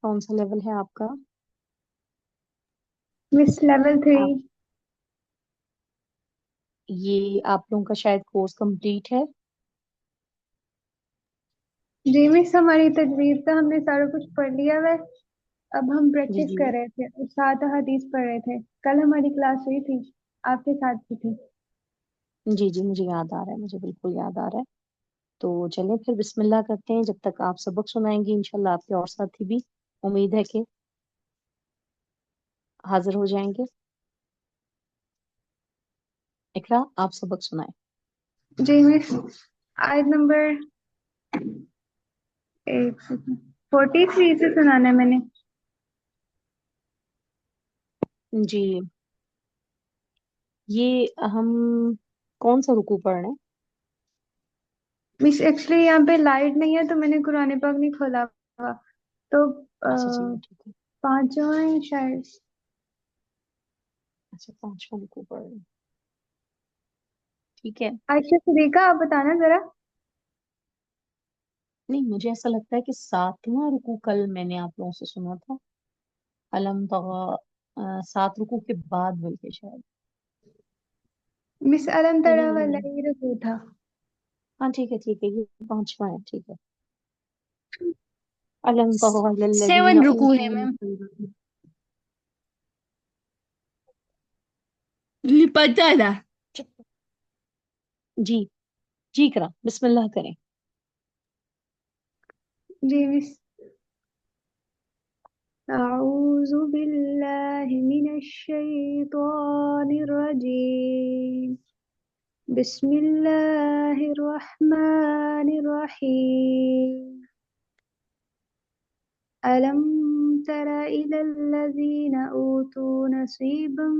कौन सा लेवल है आपका? Miss level 3। आप ये आप लोगों का शायद कोर्स कंप्लीट है। जी मिस, हमारी तजवीज़ तो हमने सारा कुछ पढ़ लिया है। अब हम जी प्रैक्टिस जी कर रहे थे और 7 हदीस पढ़ रहे थे। कल हमारी क्लास हुई थी, आपके साथ भी थी। जी जी, मुझे याद आ रहा है, मुझे बिल्कुल याद आ रहा है। तो चलें फिर बिस्मिल्लाह करते हैं। जब तक आप सबक सुनाएंगी इंशाल्लाह आपके और साथी भी उम्मीद है कि हाजिर हो जाएंगे। इकरा, आप सबक सुनाएं। जी मिस, आयत नंबर 43 से सुनाना है मैंने। जी, ये हम कौन सा रुकू पढ़ रहे हैं? मिस एक्चुअली यहाँ पे लाइट नहीं है तो मैंने कुरान पाक नहीं खोला हुआ। तो अच्छा चलिए ठीक है। पांचवा है शायद। अच्छा, पांचवा रुकू पढ़ रहे हैं, ठीक है। आयशा सदीका, आप बताना जरा। नहीं, मुझे ऐसा लगता है कि सातवां रुकू कल मैंने आप लोगों से सुना था। अलम तगा, सात रुकू के बाद बल्कि शायद। मिस अलम नहीं तड़ा नहीं वाला नहीं, ही रुकू था। हाँ ठीक है, ये पांचवा है, ठीक है। अलम तगा लल्लज़ीना 7 रुकू है ऊतू मैम। नसीबन। ये पता था। जी जी, करा बिस्मिल्लाह करें। जी मिस, अऊज़ु बिल्लाहि मिनश शैतानिर रजीम। बिस्मिल्लाहिर रहमानिर रहीम। अलम तरा इलल लज़ीना ऊतू नसीबम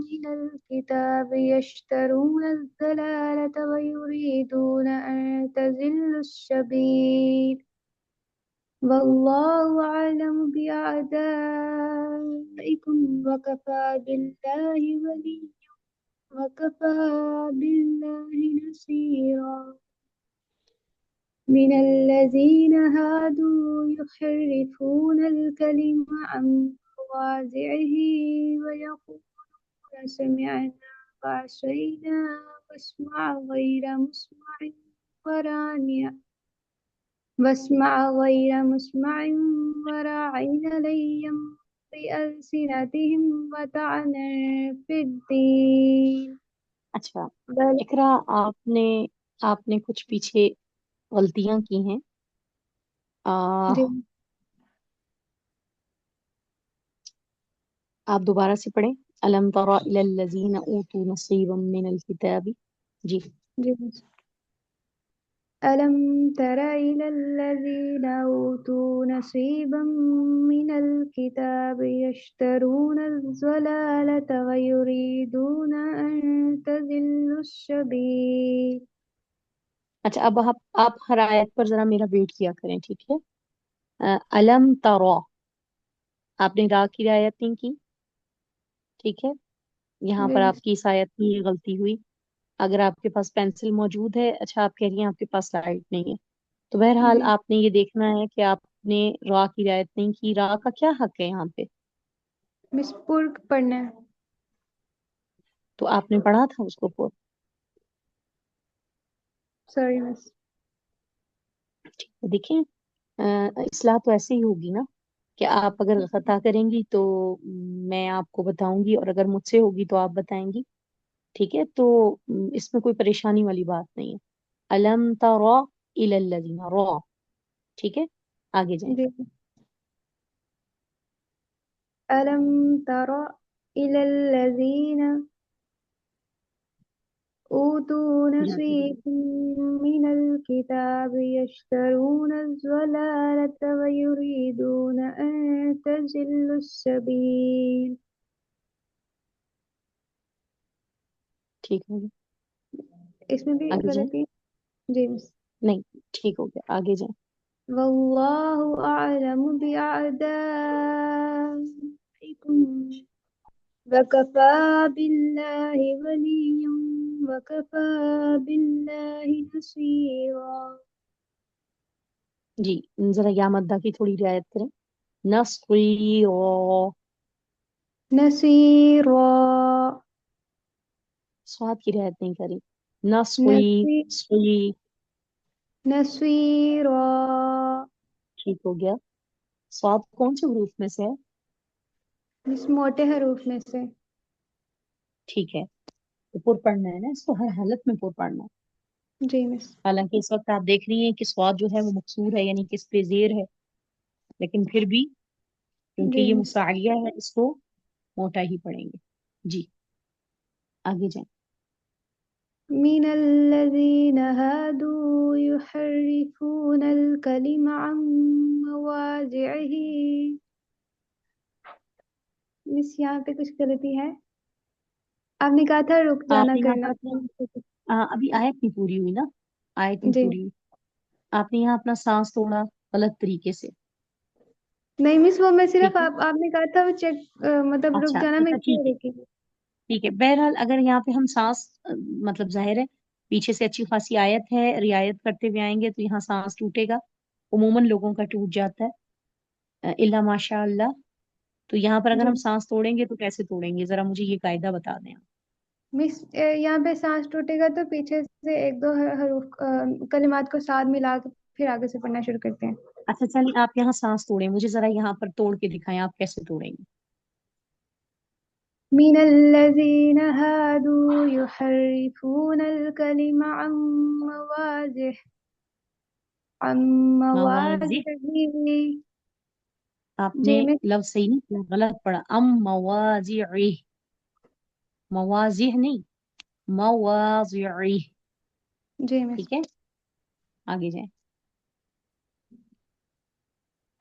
मिनल किताबि यश्तरूनल ज़लालता व युरीदूना अन तज़िल्लुश सबील। वल्लाहु अअलम बिअअदाइकुम वकफा बिल्लाहि वलिय्यन वकफा बिल्लाहि नसीरा। من الذين هادوا يحرفون الكلم عن مواضعه ويقولون سمعنا وعصينا وراعنا واسمع غير مسمع وراعنا ليا بألسنتهم وطعنا في الدين अच्छा بل इकरा, आपने आपने कुछ पीछे गलतियां की हैं। आ, आप दोबारा से पढ़ें। अलम तरा इलल लज़ीना ऊतू नसीबम मिनल किताबी। जी। जी ألم تر إلى الذين أوتوا نصيبا من الكتاب يشترون الضلالة ويريدون أن تضلوا السبيل। अच्छा, अब आप हर आयत पर जरा मेरा वेट किया करें, ठीक है। अलम तरा, आपने रा की रियायत नहीं की, ठीक है। यहाँ जी पर आपकी इस आयत में ये गलती हुई। अगर आपके पास पेंसिल मौजूद है, अच्छा आप कह रही हैं आपके पास लाइट नहीं है, तो बहरहाल जी आपने ये देखना है कि आपने रा की रियायत नहीं की। रा का क्या हक है यहाँ पे? मिस पुर्क पढ़ना है। तो आपने पढ़ा था उसको पूरा? Sorry miss. देखिए, इस्लाह तो ऐसे ही होगी ना कि आप अगर खता करेंगी तो मैं आपको बताऊंगी, और अगर मुझसे होगी तो आप बताएंगी, ठीक है। तो इसमें कोई परेशानी वाली बात नहीं है। अलम तरा इलल लज़ीना, रा, ठीक है। आगे जाएं। जी अलम तरा इला الذين أوتوا यहाँ से जाएं। نصيبا من الكتاب يشترون الضلالة ويريدون أن تضلوا السبيل। ठीक हो गया, इसमें भी आगे जाएं। गलती। जी मिस। नहीं, ठीक हो गया, आगे जाएं। वल्लाहु अअलम बिअअदाइकुम वकफा बिल्लाहि वलिय्यन वकफा बिल्लाहि नसीरा। जी, जरा या मद्दा की थोड़ी रियायत करें। नस्वीरा। नसीरा। स्वाद की रियायत नहीं करी। नस्वी। नसी स्वी। नसीरा। ठीक हो गया। स्वाद कौन से ग्रुप में से है? इस मोटे हरूफ में से। ठीक है। तो पुर पढ़ना है ना, इसको हर हालत में पुर पढ़ना है। जी मिस। हालांकि इस वक्त आप देख रही हैं कि स्वाद जो है वो मकसूर है, यानी कि इस पे जेर है, लेकिन फिर भी क्योंकि जी ये मिस। मुसालिया है, इसको मोटा ही पढ़ेंगे। जी, आगे जाएं। من الذين هادوا يحرفون الكلم عن مواضعه। मिस यहाँ पे कुछ गलती है। आपने कहा था रुक आप जाना यहाँ करना। पर अभी आयत नहीं पूरी हुई ना, आयत नहीं जी। पूरी हुई। आपने यहाँ अपना सांस तोड़ा गलत तरीके से। नहीं मिस, वो मैं सिर्फ ठीक है। आपने कहा था वो चेक, मतलब रुक अच्छा जाना, मैं अच्छा, ठीक क्यों है। रुकी। ठीक है, बहरहाल अगर यहाँ पे हम सांस मतलब जाहिर है पीछे से अच्छी खासी आयत है, रियायत करते हुए आएंगे तो यहाँ सांस टूटेगा। उमूमन लोगों का टूट जाता है, इल्ला माशा अल्लाह। तो यहाँ पर अगर जी हम सांस तोड़ेंगे तो कैसे तोड़ेंगे, जरा मुझे ये कायदा बता दें आप। मिस, यहाँ पे सांस टूटेगा तो पीछे से एक दो हरूफ कलिमात को साथ मिला के फिर आगे से पढ़ना शुरू करते हैं। अच्छा चलिए, आप यहाँ सांस तोड़ें, मुझे जरा यहाँ पर तोड़ के दिखाएं आप कैसे तोड़ेंगे। من الذين هادوا يحرفون الكلم عن مواضعه عن मवाजी। مواضعه। आपने जी मिस। लफ्ज सही नहीं किया, गलत पढ़ा। मवाजी। मवाजी नहीं, मवाजी। जी मिस। ठीक है, आगे जाएं।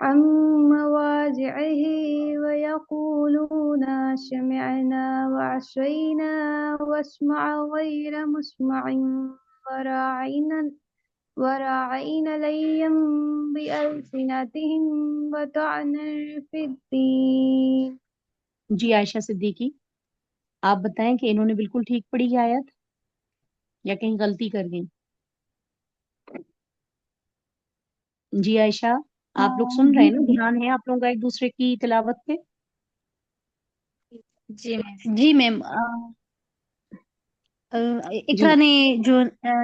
عن مواضعه ويقولون سمعنا وعصينا واسمع غير مسمع وراعينا وراعينا ليا بألسنتهم وطعنا في الدين। जी आयशा सिद्दीकी, आप बताएं कि इन्होंने बिल्कुल ठीक पढ़ी है आयत या कहीं गलती कर गई। जी आयशा, आप लोग सुन रहे जी हैं ना, ध्यान है आप लोगों का एक दूसरे की तिलावत पे। जी मैम। जी मैम। इकरा जी ने जो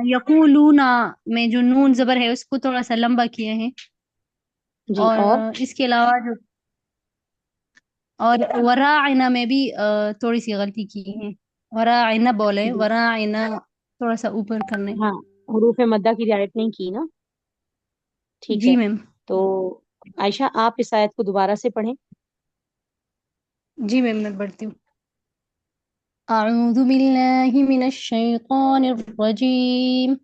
यकूलूना में जो नून जबर है उसको थोड़ा सा लंबा किया है। जी, और और इसके अलावा जो और वराइना में भी थोड़ी सी गलती की है। वराइना बोले, जी वराइना थोड़ा सा ऊपर करने। हाँ, हुरूफ मद्दा की रियायत नहीं की ना। ठीक जी है। मैम। तो आयशा, आप इस आयत को दोबारा से पढ़ें। जी मैम, मैं बढ़ती हूँ। أعوذ بالله من الشيطان الرجيم.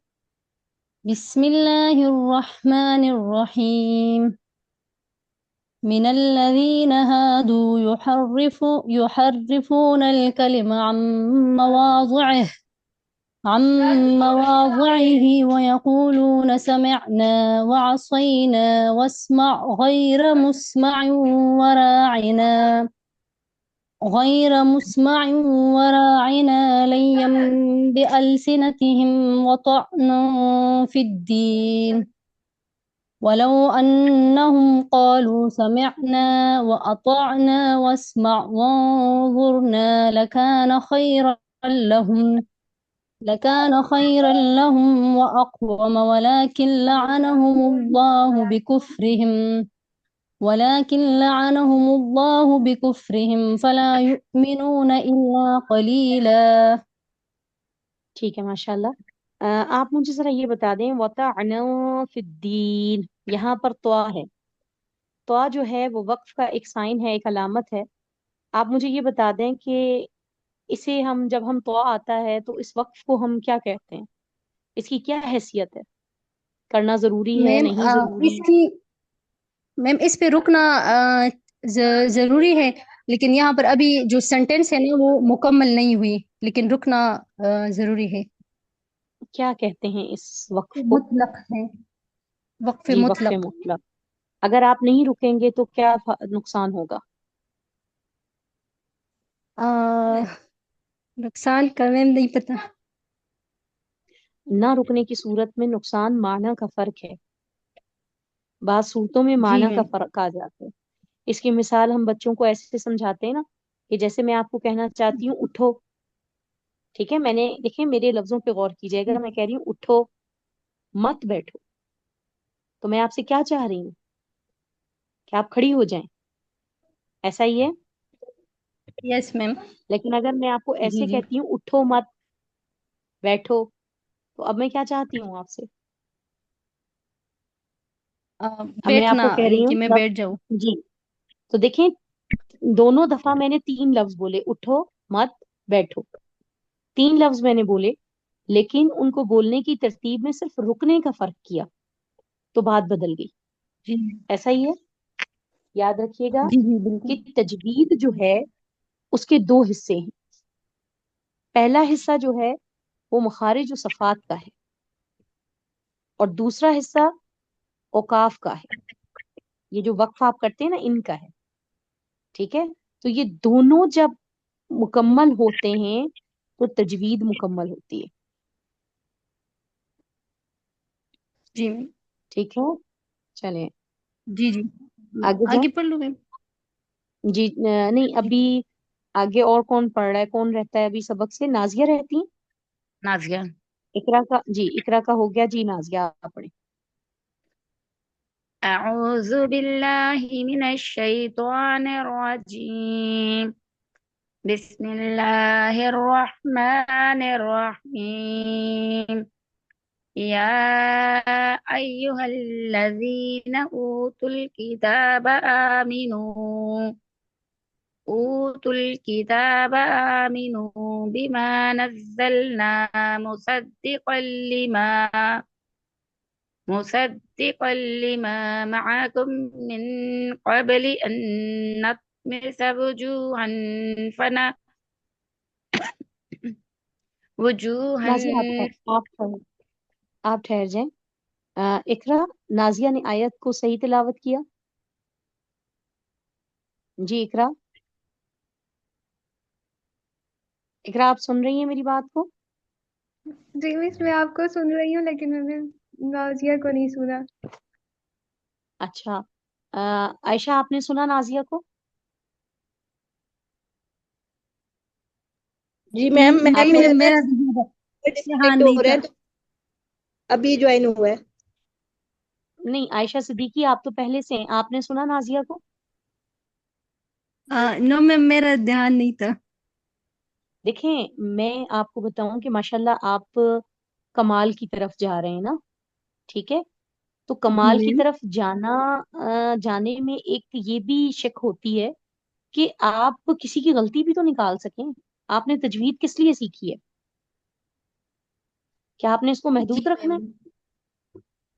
بسم الله الرحمن الرحيم. من الذين هادوا يحرفون الكلم عن مواضعه ويقولون سمعنا وعصينا واسمع وراعنا ليا بألسنتهم وطعنا في الدين. ولو أنهم قالوا سمعنا وأطعنا واسمع وانظرنا لكان خيرا لهم وأقوم. ولكن لعنهم الله بكفرهم فلا يؤمنون إلا قليلا. ठीक है, माशाल्लाह। आप मुझे जरा ये बता दें, वतअना फिद्दीन, यहाँ पर तवा है। तवा जो है वो वक्फ का एक साइन है, एक अलामत है। आप मुझे ये बता दें कि इसे हम जब हम तवा आता है तो इस वक्फ को हम क्या कहते हैं, इसकी क्या हैसियत है, करना जरूरी है मैम नहीं जरूरी। इसकी मैम इस पे रुकना जरूरी है। लेकिन यहाँ पर अभी जो सेंटेंस है ना वो मुकम्मल नहीं हुई, लेकिन रुकना जरूरी है। क्या कहते हैं इस वक्फ को? मुतलक है। वक्फ जी, वक्फ मुतलक। मुतलक। अगर आप नहीं रुकेंगे तो क्या नुकसान होगा? आ, नुकसान का मैम नहीं पता। ना रुकने की सूरत में नुकसान माना का फर्क है, बाद सूरतों में जी माना का मैम। फर्क आ जाता है। اس کی مثال ہم بچوں کو ایسے سمجھاتے ہیں نا کہ جیسے میں آپ کو کہنا چاہتی ہوں اٹھو، ٹھیک ہے، میں نے دیکھیں میرے لفظوں پہ غور کیجیے گا، میں کہہ رہی ہوں اٹھو مت بیٹھو، تو میں آپ سے کیا چاہ رہی ہوں کہ آپ کھڑی ہو جائیں، ایسا ہی ہے. یس میم. لیکن اگر میں آپ کو جی ایسے جی. کہتی ہوں اٹھو مت بیٹھو، تو اب میں کیا چاہتی ہوں آپ سے؟ اب میں آپ بیٹھنا کو کہہ رہی کہ ہوں میں بیٹھ جاؤں. جی، تو دیکھیں دونوں دفعہ میں نے 3 لفظ بولے، اٹھو مت بیٹھو، 3 لفظ میں نے بولے، لیکن ان کو بولنے کی ترتیب میں صرف رکنے کا فرق کیا تو بات بدل گئی. جی ایسا ہی ہے، یاد رکھیے گا جی جی کہ بالکل. تجوید جو ہے اس کے 2 حصے ہیں. پہلا حصہ جو ہے وہ مخارج و صفات کا ہے، اور دوسرا حصہ اوقاف کا ہے. یہ جو وقف آپ کرتے ہیں نا ان کا ہے، ٹھیک ہے. تو یہ دونوں جب مکمل ہوتے ہیں تو تجوید مکمل ہوتی ہے. جی ٹھیک ہے، چلیں جی جی. آگے جائیں. آگے پڑھ لوں میم. جی نہیں، ابھی آگے اور کون پڑھ رہا ہے، کون رہتا ہے ابھی سبق سے؟ نازیہ رہتی ہیں. نازیہ. اقرا کا، جی اقرا کا ہو گیا، جی نازیہ آپ پڑھیں. أعوذ بالله من الشيطان الرجيم بسم الله الرحمن الرحيم يا أيها الذين أوتوا الكتاب آمنوا بما نزلنا مصدقا لما معكم من قبل أن نطمس وجوها فنا وجوها نازیہ آپ ٹھہر جائیں. اقرا، نازیہ نے آیت کو صحیح تلاوت کیا؟ جی اقرا، اقرا آپ سن رہی ہیں میری بات کو؟ جی مس میں آپ کو سن رہی ہوں لیکن میں نے نازیہ کو نہیں سنا. اچھا، عائشہ آپ نے سنا نازیہ کو؟ جی میم، آپ میم کو میرا نا میرا دھیان ڈسکنیکٹ نہیں ہو رہا تھا. ہے تو ابھی جوائن ہوا ہے. نہیں، عائشہ صدیقی آپ تو پہلے سے ہیں، آپ نے سنا نازیہ کو؟ نو میم میرا دھیان نہیں تھا. دیکھیں میں آپ کو بتاؤں کہ ماشاءاللہ آپ کمال کی طرف جا رہے ہیں نا، ٹھیک ہے. تو جی کمال کی میم. طرف جانا، جانے میں ایک یہ بھی شک ہوتی ہے کہ آپ کسی کی غلطی بھی تو نکال سکیں. آپ نے تجوید کس لیے سیکھی ہے؟ کیا آپ نے اس کو جی محدود رکھنا میم. ہے؟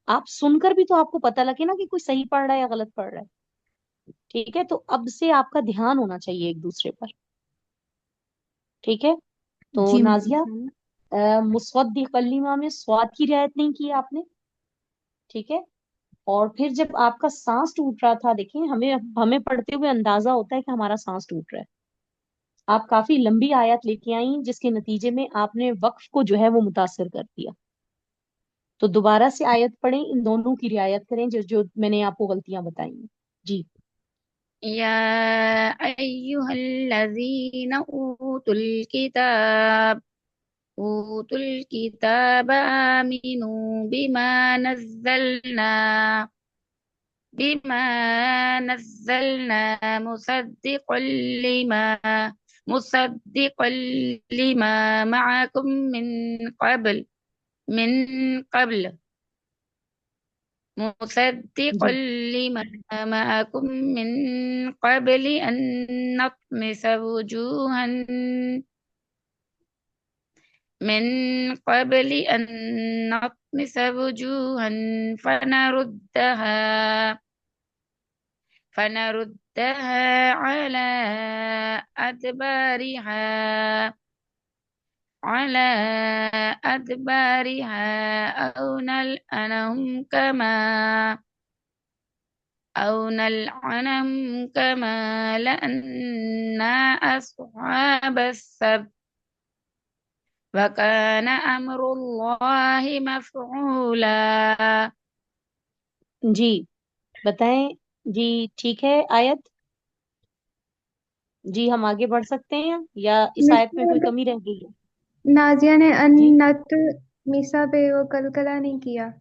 آپ سن کر بھی تو آپ کو پتہ لگے نا کہ کوئی صحیح پڑھ رہا ہے یا غلط پڑھ رہا ہے. ٹھیک ہے، تو اب سے آپ کا دھیان ہونا چاہیے ایک دوسرے پر. ٹھیک ہے، تو جی میم نازیہ، انشاء اللہ. مصدق کلمہ میں سواد کی رعایت نہیں کی آپ نے، ٹھیک ہے. اور پھر جب آپ کا سانس ٹوٹ رہا تھا، دیکھیں ہمیں پڑھتے ہوئے اندازہ ہوتا ہے کہ ہمارا سانس ٹوٹ رہا ہے. آپ کافی لمبی آیت لے کے آئیں جس کے نتیجے میں آپ نے وقف کو جو ہے وہ متاثر کر دیا. تو دوبارہ سے آیت پڑھیں، ان دونوں کی رعایت کریں جو جو میں نے آپ کو غلطیاں بتائی ہیں. جی يا أيها الذين أوتوا الكتاب آمنوا بما نزلنا لما مصدقا لما معكم من قبل مصدقا جی لما معكم من قبل أن نطمس وجوها من قبل أن نطمس وجوها فنردها أدبارها على أدبارها أو نلعنهم كما لأنا أصحاب السبت وكان أمر الله مفعولا. جی بتائیں. جی ٹھیک ہے آیت. جی हम आगे बढ़ सकते हैं या इस मिस आयत में कोई कमी रह गई है? नाजिया ने जी अन्नत मिसा पे वो कलकला नहीं किया।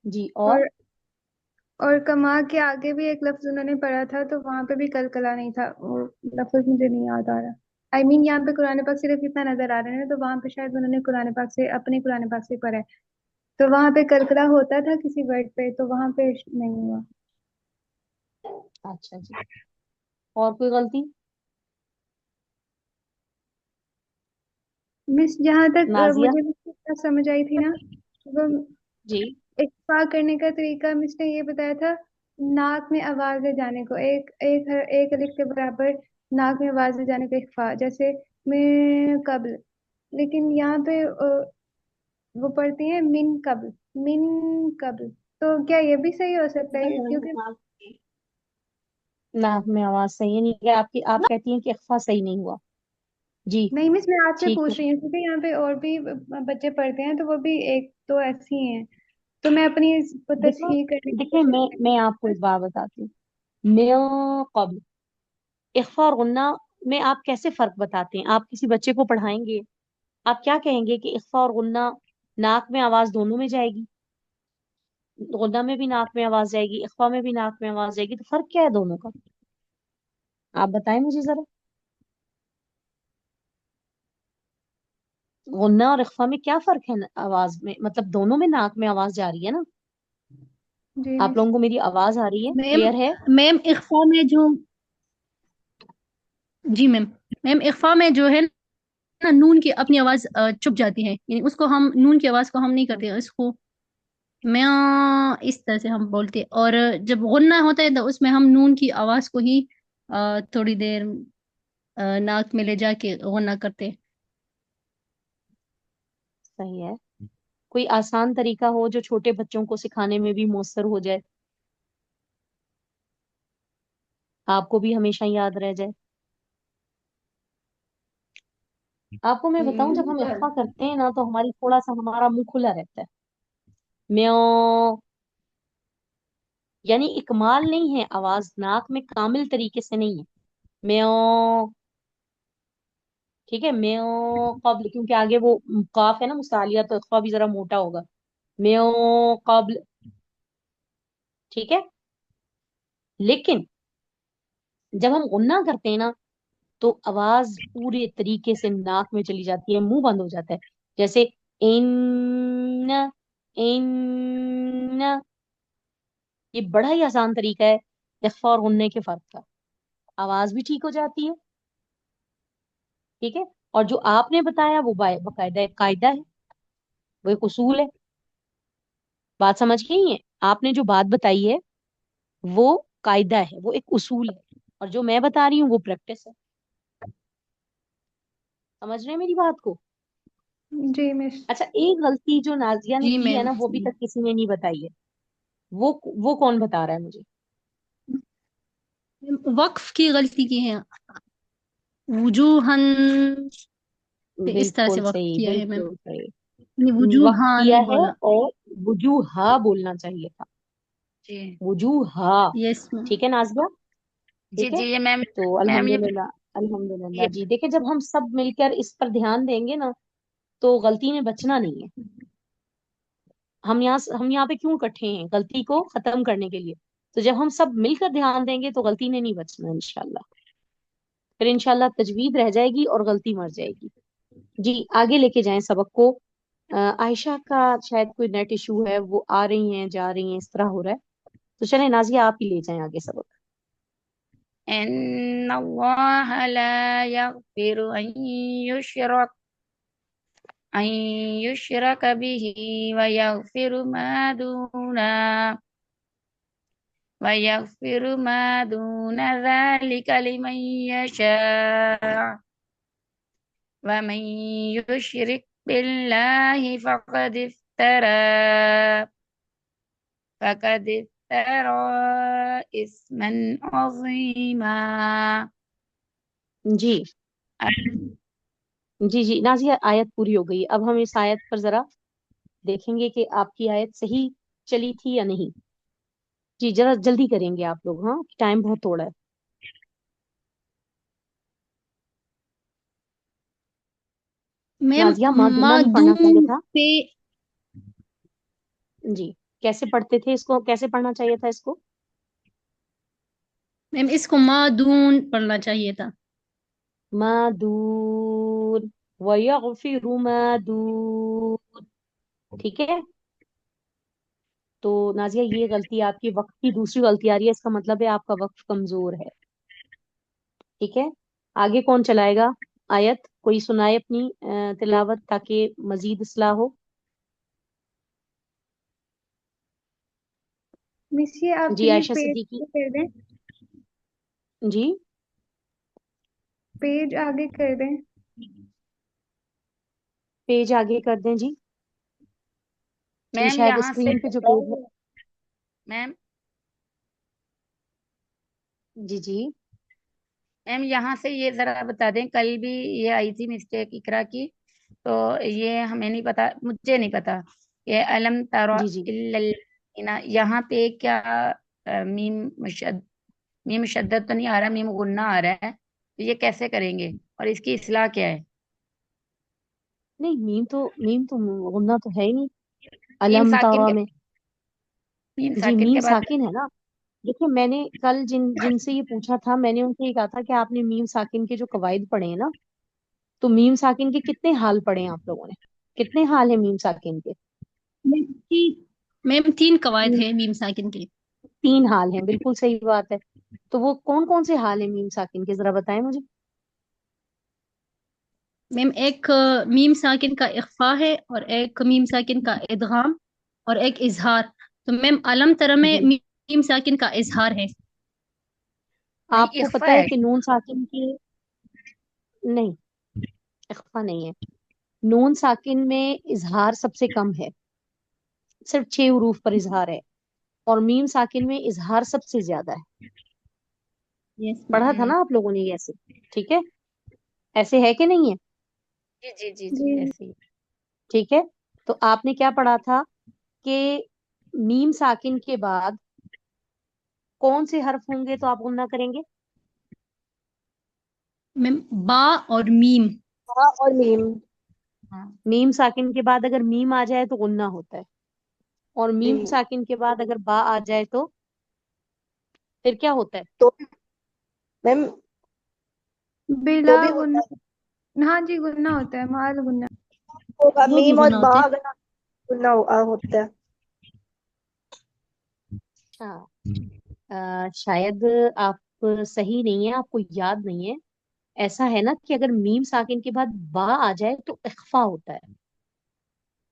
जी और कमा के आगे भी एक लफ्ज उन्होंने पढ़ा था तो वहां पे भी कलकला नहीं था, वो लफ्ज मुझे नहीं याद आ रहा। आई मीन यहाँ पे कुरान पाक सिर्फ इतना नजर आ रहा है ना, तो वहां पे शायद उन्होंने कुरान पाक से अपने कुरान पाक से पढ़ा है, तो वहां पे कलकला होता था किसी वर्ड पे, तो वहां पे नहीं हुआ। अच्छा जी। और कोई गलती? मिस जहाँ तक नाजिया? मुझे समझ आई थी ना, वो जी इक्फा करने का तरीका मिस ने ये बताया था, नाक में आवाज ले जाने को, एक अलिफ के बराबर नाक में आवाज ले जाने को इक्फा, जैसे मैं कब्ल। लेकिन यहाँ पे वो पढ़ती है मिन कब्ल, तो क्या ये भी सही हो सकता है क्योंकि नाक में आवाज सही है नहीं है आपकी, आप कहती हैं कि इख्फा सही नहीं हुआ। जी नहीं मिस, मैं आपसे ठीक है। पूछ रही हूँ क्योंकि यहाँ पे और भी बच्चे पढ़ते हैं तो वो भी एक दो ऐसी हैं, तो मैं अपनी इसको देखो तस्हीह करने की देखिए, कोशिश मैं आपको एक बात बताती हूँ। मैं कब्ल, इख्फा और गुन्ना में आप कैसे फर्क बताते हैं? आप किसी बच्चे को पढ़ाएंगे, आप क्या कहेंगे कि इख्फा और गुन्ना, नाक में आवाज दोनों में जाएगी, गुन्ना में भी नाक में आवाज जाएगी, इख्फा में भी नाक में आवाज जाएगी, तो फर्क क्या है दोनों का? आप बताएं मुझे जरा। गुन्ना और इख्फा में क्या फर्क है आवाज में? मतलब दोनों में नाक में आवाज जा रही है ना। जी आप मिस। लोगों को मेरी आवाज आ रही है, मैम क्लियर है? मैम इख्फा में जो जी मैम मैम इख्फा में जो है ना, नून की अपनी आवाज चुप जाती है, यानी उसको हम नून की आवाज को हम नहीं करते, इसको मैं इस तरह से हम बोलते हैं। और जब गुन्ना होता है तो उसमें हम नून की आवाज को ही थोड़ी देर नाक में ले जाके गुन्ना करते हैं। सही है। कोई आसान तरीका हो जो छोटे बच्चों को सिखाने में भी मौसर हो जाए, आपको भी हमेशा याद रह जाए। आपको मैं बताऊं, जब हम इख्फा करते हैं ना तो हमारी थोड़ा सा हमारा मुंह खुला रहता है। म्यो, यानी इकमाल नहीं है, आवाज नाक में कामिल तरीके से नहीं है। म्यो, ठीक है। म्यो कब्ल, क्योंकि आगे वो काफ है ना मुस्तालिया, तो इख्फा भी जरा मोटा होगा। म्यो कब्ल, ठीक है। लेकिन जब हम गुन्ना करते हैं ना तो आवाज पूरे तरीके से नाक में चली जाती है, मुंह बंद हो जाता है। जैसे इन, इन, ये बड़ा ही आसान तरीका है इख्फा और गुन्ने के फर्क का। आवाज भी ठीक हो जाती है, ठीक है। और जो आपने बताया वो बाकायदा एक कायदा है, वो एक उसूल है। बात समझ गई है? आपने जो बात बताई है वो कायदा है, वो एक उसूल है, और जो मैं बता रही हूँ वो प्रैक्टिस है। समझ रहे हैं मेरी बात को? जी मिस। अच्छा, एक गलती जो नाजिया ने जी की है मैम। ना, वो अभी तक किसी ने नहीं बताई है। वो कौन बता रहा है मुझे? वक्फ की गलती की है, वजूहन पे इस तरह से बिल्कुल वक्फ सही, किया है मैम, बिल्कुल सही। यानी वक्त वजूहान किया नहीं है, बोला। और वजूहा बोलना चाहिए था, जी वजूहा। Yes ma'am. ठीक है नाजिया, जी ठीक है। जी ये मैम। तो मैम अल्हम्दुलिल्लाह, अल्हम्दुलिल्लाह ये जी। देखिए, जब हम सब मिलकर इस पर ध्यान देंगे ना तो गलती में बचना नहीं है। हम यहाँ पे क्यों इकट्ठे हैं? गलती को खत्म करने के लिए। तो जब हम सब मिलकर ध्यान देंगे तो गलती ने नहीं बचना इंशाल्लाह। फिर इंशाल्लाह तजवीद रह जाएगी और गलती मर जाएगी। जी आगे लेके जाएं सबक को। आयशा का शायद कोई नेट इशू है, वो आ रही हैं जा रही हैं, इस तरह हो रहा है। तो चले नाजिया, आप ही ले जाएं आगे सबक। إن الله لا يغفر أن يشرك به ويغفر ما دون ويغفر ما دون ذلك لمن يشاء ومن يشرك بالله فقد افترى إثما عظيما. जी जी जी नाजिया, आयत पूरी हो गई। अब हम इस आयत पर जरा देखेंगे कि आपकी आयत सही चली थी या नहीं। जी जरा जल्दी करेंगे आप लोग, हाँ, टाइम बहुत थोड़ा है। मैम नाजिया मादूना नहीं पढ़ना चाहिए मादून था पे, जी। कैसे पढ़ते थे इसको, कैसे पढ़ना चाहिए था इसको? मैम इसको मादून पढ़ना चाहिए था। मादून, वयगफिरु मादून। ठीक है। तो नाजिया ये गलती आपकी, वक्त की दूसरी गलती आ रही है, इसका मतलब है आपका वक्त कमजोर है। ठीक है। आगे कौन चलाएगा आयत? कोई सुनाए अपनी तिलावत, ताकि मजीद इस्लाह हो। मिस ये आप जी प्लीज आयशा पेज सिद्दीकी। आगे कर दें, जी पेज आगे कर दें। पेज आगे कर दें जी। ये मैम शायद यहाँ से, स्क्रीन पे जो पेज है। मैम जी जी। मैम यहाँ से ये जरा बता दें, कल भी ये आई थी मिस्टेक इकरा की, तो ये हमें नहीं पता, मुझे नहीं पता, ये अलम तरा जी जी। इल्लल्लाज़ीना, यहाँ पे क्या मीम मुशद्दद तो नहीं आ रहा, मीम गुन्ना आ रहा है, तो ये कैसे करेंगे और इसकी इस्लाह क्या है? नहीं, मीम तो गुन्ना तो है ही नहीं मीम अलम साकिन तारा के में। मीम जी साकिन मीम के बाद साकिन है ना। देखिए मैंने कल जिनसे ये पूछा था, मैंने उनसे ये कहा था कि आपने मीम साकिन के जो कवायद पढ़े हैं ना, तो मीम साकिन के कितने हाल पढ़े हैं आप लोगों ने? कितने हाल है मीम साकिन के? मैम मैम 3 कवायद तीन। है मीम साकिन के। 3 हाल हैं, बिल्कुल सही बात है। तो वो कौन कौन से हाल है मीम साकिन के, जरा बताएं मुझे। मैम एक मीम साकिन का इख्फा है, और एक मीम साकिन का इदगाम, और एक इजहार। तो मैम अलम तरा में जी। मीम साकिन का इजहार है। नहीं, आपको इख्फा पता है है। कि नून साकिन की, नहीं, इख्फा नहीं है। नून साकिन में इजहार सबसे कम है, सिर्फ 6 हरूफ पर इजहार है। और मीम साकिन में इजहार सबसे ज्यादा है। यस पढ़ा था मैम। ना आप लोगों ने ये ऐसे? ठीक है। ऐसे है कि नहीं है? जी जी जी जी जी, ऐसे ही। ठीक है। तो आपने क्या पढ़ा था कि मीम साकिन के बाद कौन से हर्फ होंगे तो आप गुन्ना करेंगे? मैम बा और मीम। हाँ और मीम। हाँ मीम साकिन के बाद अगर मीम आ जाए तो गुन्ना होता है, और जी। मीम साकिन के बाद अगर बा आ जाए तो फिर क्या होता है? तो मैम बिला तो भी होता है, गुन्ना, हाँ जी गुन्ना होता है, माल गुन्ना। होगा वो भी मीम और गुना बा होते हैं। अगर गुना होता है। हाँ। शायद आप सही नहीं है, आपको याद नहीं है। ऐसा है ना कि अगर मीम साकिन के बाद बा आ जाए तो इख्फा होता है।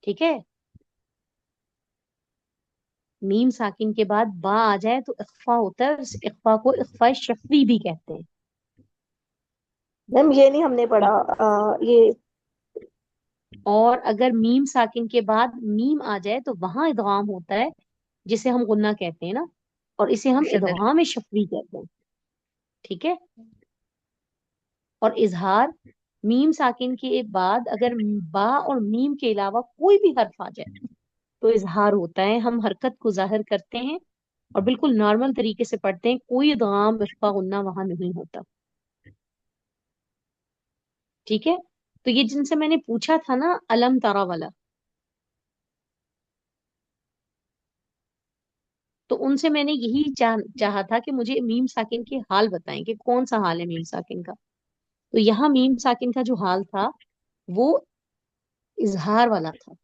ठीक है। मीम साकिन के बाद बा आ जाए तो इख्फा होता है, उस इख्फा को इख्फा शफवी भी कहते हैं। मैम ये नहीं हमने पढ़ा, ये और अगर मीम साकिन के बाद मीम आ जाए तो वहां इदगाम होता है, जिसे हम गुन्ना कहते हैं ना, और इसे हम मुशद्दद। इदगाम शफवी कहते हैं। ठीक है। और इजहार, मीम साकिन के बाद अगर बा और मीम के अलावा कोई भी हर्फ आ जाए तो इजहार होता है, हम हरकत को जाहिर करते हैं और बिल्कुल नॉर्मल तरीके से पढ़ते हैं, कोई इदगाम इख्फा गुन्ना वहां नहीं होता। ठीक है। तो ये जिनसे मैंने पूछा था ना अलम तारा वाला, तो उनसे मैंने यही चाहा था कि मुझे मीम साकिन के हाल बताएं कि कौन सा हाल है मीम साकिन का। तो यहाँ मीम साकिन का जो हाल था वो इजहार वाला था।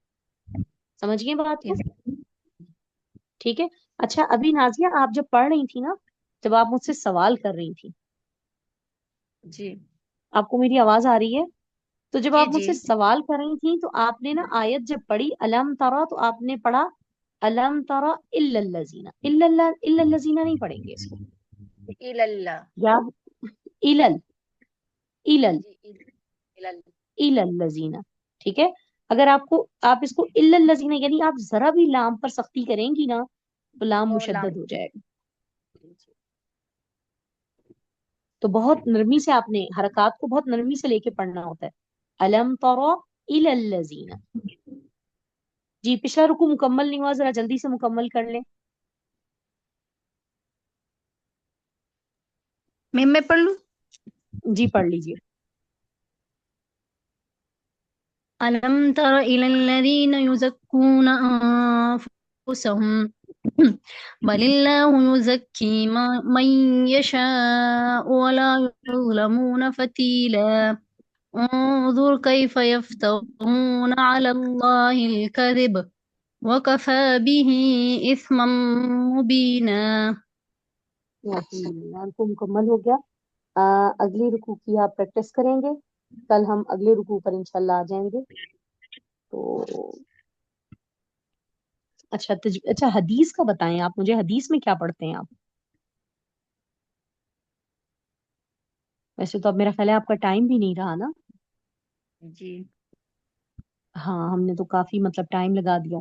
समझिए बात को। ठीक है। अच्छा अभी नाजिया आप जब पढ़ रही थी ना, जब आप मुझसे सवाल कर रही थी, जी आपको मेरी आवाज आ रही है? तो जब जी आप जी। मुझसे सवाल कर रही थी तो आपने ना आयत जब पढ़ी अलम तरा, तो आपने पढ़ा अलम तरा इल्लल्लजीना। इल्लल्लजीना नहीं पढ़ेंगे इसको। इल्लल्लाह। याद, इलल, इलल, जी इल्लल्लाह। इलल्लजीना। ठीक है। अगर आपको, आप इसको इल्लल्लजीना यानी आप जरा भी लाम पर सख्ती करेंगी ना तो लाम तो लाम। मुशद्दद हो जाएगा। तो बहुत नरमी से आपने हरकत को बहुत नरमी से लेके पढ़ना होता है। अलम तरा इलल्लजीना। जी पिछला रुकू मुकम्मल नहीं हुआ, जरा जल्दी से मुकम्मल कर लें। मैम मैं पढ़ लूँ? जी पढ़ लीजिए। ألم تر إلى الذين يزكون أنفسهم بل الله يزكي من يشاء ولا يظلمون فتيلا انظر كيف يفترون على الله الكذب وكفى به إثما مبينا. کو مکمل ہو گیا. اگلی رکوع کی آپ پریکٹس کریں گے. کل ہم اگلے رکوع پر انشاءاللہ آ جائیں گے. تو اچھا حدیث کا بتائیں آپ مجھے. حدیث میں کیا پڑھتے ہیں آپ؟ ویسے تو اب میرا خیال ہے آپ کا ٹائم بھی نہیں رہا نا. جی ہاں ہم نے تو کافی مطلب ٹائم لگا دیا.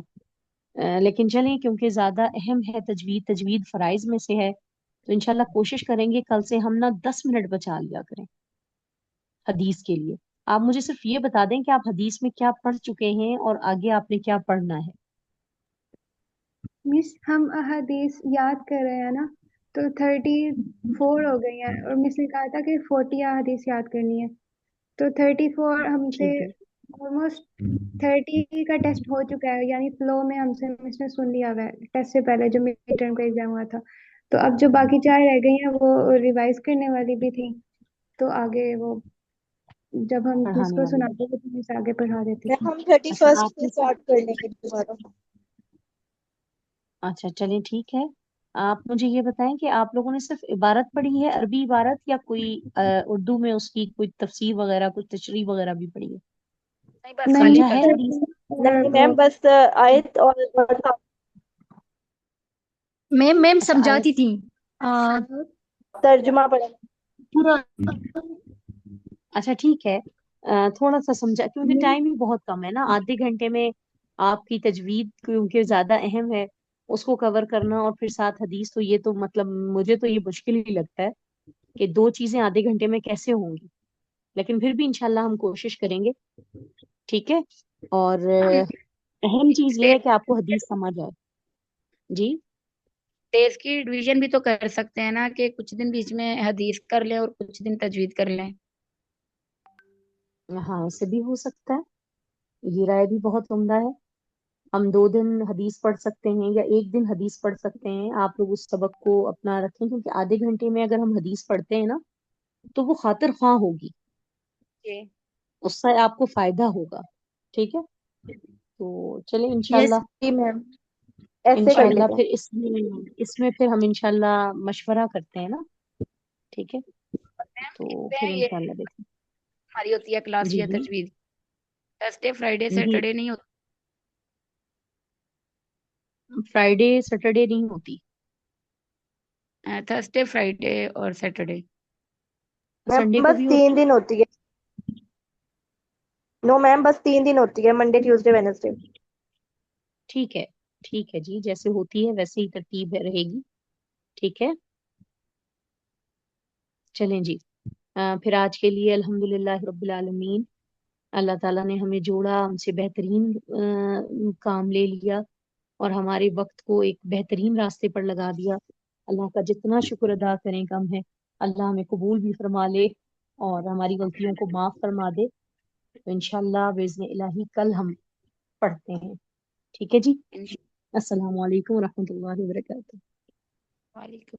لیکن چلیں کیونکہ زیادہ اہم ہے تجوید فرائض میں سے ہے تو انشاءاللہ کوشش کریں گے کل سے ہم نا 10 منٹ بچا لیا کریں حدیث کے لیے. آپ مجھے صرف یہ بتا دیں کہ آپ حدیث میں کیا پڑھ چکے ہیں اور آگے آپ نے کیا پڑھنا ہے. مس ہم احادیث یاد کر رہے ہیں نا، تو 34 ہو گئی ہیں اور مس نے کہا تھا کہ 40 احادیث یاد کرنی ہے، تو 34 ہم سے ٹھیک ہے. آلموسٹ 30 کا ٹیسٹ ہو چکا ہے، یعنی فلو میں ہم سے مس نے سن لیا ہوا ہے ٹیسٹ سے پہلے جو مڈ ٹرم کا ایگزام ہوا تھا. تو اب جو باقی 4 رہ گئی ہیں وہ ریوائز کرنے والی بھی تھیں، تو آگے وہ جب ہم مس پڑھانے کو والی. سناتے تھے تو مس آگے پڑھا دیتی میم تھی. ہم 31 آپ سے نے اسٹارٹ کر لیں گے دوبارہ. اچھا چلیں ٹھیک ہے. آپ مجھے یہ بتائیں کہ آپ لوگوں نے صرف عبارت پڑھی ہے، عربی عبارت، یا کوئی اردو میں اس کی کوئی تفسیر وغیرہ کچھ تشریح وغیرہ بھی پڑھی ہے؟ نہیں بس میں خالی سمجھا ہے مس حدیث؟ نہیں وہ میم بس آیت اور میم اچھا آیت سمجھاتی تھی ترجمہ پڑھا. پورا. اچھا ٹھیک ہے. تھوڑا سا سمجھا کیونکہ ٹائم ہی بہت کم ہے نا. آدھے گھنٹے میں آپ کی تجوید کیونکہ زیادہ اہم ہے اس کو کور کرنا اور پھر ساتھ حدیث، تو یہ تو مطلب مجھے تو یہ مشکل ہی لگتا ہے کہ 2 چیزیں آدھے گھنٹے میں کیسے ہوں گی. لیکن پھر بھی انشاءاللہ ہم کوشش کریں گے. ٹھیک ہے. اور اہم چیز یہ ہے کہ آپ کو حدیث سمجھ آئے. جی ڈیز کی ڈویژن بھی تو کر سکتے ہیں نا کہ کچھ دن بیچ میں حدیث کر لیں اور کچھ دن تجوید کر لیں. ہاں اسے بھی ہو سکتا ہے. یہ رائے بھی بہت عمدہ ہے. ہم 2 دن حدیث پڑھ سکتے ہیں یا 1 دن حدیث پڑھ سکتے ہیں. آپ لوگ اس سبق کو اپنا رکھیں کیونکہ آدھے گھنٹے میں اگر ہم حدیث پڑھتے ہیں نا تو وہ خاطر خواہ ہوگی. جی اس سے آپ کو فائدہ ہوگا. ٹھیک ہے. تو چلیں یس. انشاءاللہ. جی میم ایسے کر انشاءاللہ لیتے ہیں. پھر اس میں پھر ہم انشاءاللہ مشورہ کرتے ہیں نا. ٹھیک ہے. تو ہیں پھر یہ انشاءاللہ دیکھیں. ہماری ہوتی ہے کلاس جی یا جی تجوید تھرسڈے فرائیڈے جی. سیٹرڈے نہیں ہوتی. فرائیڈے سیٹرڈے نہیں ہوتی. تھرسڈے فرائیڈے اور سیٹرڈے. میم سنڈے کو بس بھی 3 ہوتی ہے. دن ہوتی ہے. نو میم بس 3 دن ہوتی ہے، منڈے ٹیوزڈے وینسڈے. ٹھیک ہے. ٹھیک ہے جی. جیسے ہوتی ہے ویسے ہی ترتیب رہے گی. ٹھیک ہے. چلیں جی. پھر آج کے لیے الحمدللہ رب العالمین. اللہ تعالیٰ نے ہمیں جوڑا، ہم سے بہترین کام لے لیا اور ہمارے وقت کو ایک بہترین راستے پر لگا دیا. اللہ کا جتنا شکر ادا کریں کم ہے. اللہ ہمیں قبول بھی فرما لے اور ہماری غلطیوں کو معاف فرما دے. تو انشاءاللہ باذن الہی کل ہم پڑھتے ہیں. ٹھیک ہے جی. السلام علیکم ورحمۃ اللہ وبرکاتہ. وعلیکم